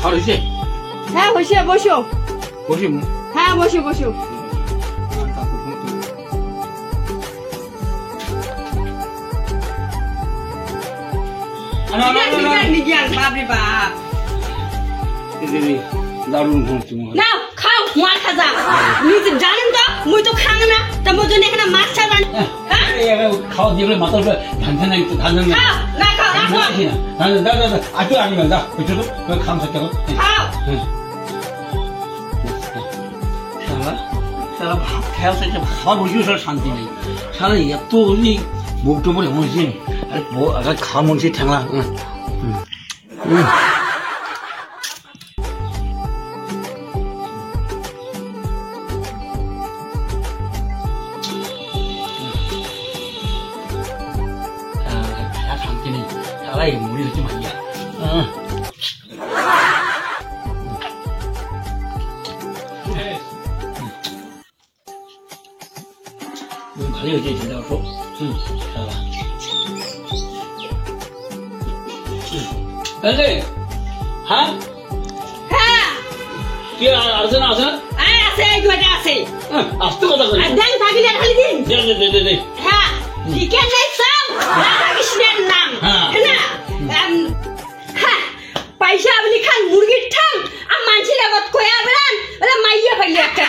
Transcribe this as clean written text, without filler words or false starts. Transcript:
খাওয়া হয়েছে? হ্যাঁ হয়েছে, বসো। বসি? হ্যাঁ বসো বসো। বাপরে বাপ, দারুণ ঘুমছি মনে হয়। নাও খাও, মার খাজা। নিজে জানেন তো মুই তো খাং না, তা মোর জন্য এখানে মাছ ছাড়ান। খাওয়া দিয়ে মাথার উপরে ধান ধান ধান ধান খাও না, খাও রাখো। দাদা দাদা আটু আনি না, দা ওই ছোট খাম থাকতে খাও। সারা ভাত খাওয়া থেকে খাওয়ার বসেও সারা শান্তি নেই। সারা এত বুক টুপুর এমন হয়েছে, আরে খাওয়া মন সেই ঠেলা। শান্তি নেই, সারা মরি হচ্ছে মাইয়া। ভালোই হয়েছে চিন্তা করো। হ্যাঁ হ্যাঁ কি আসে না আসে না? আছে, এই দুটো আছে। আসতে কথা বলি। আর দেন থাকি না খালি দিন। দে হ্যাঁ চিকেন নাই সাম, রাধা কৃষ্ণের নাম। হ্যাঁ। না হ্যাঁ, পয়সা আপনি খান মুরগির ঠাম আর মানছি লাগত কয়া বেড়ান, ওরা মাইয়া পাইলে একটা।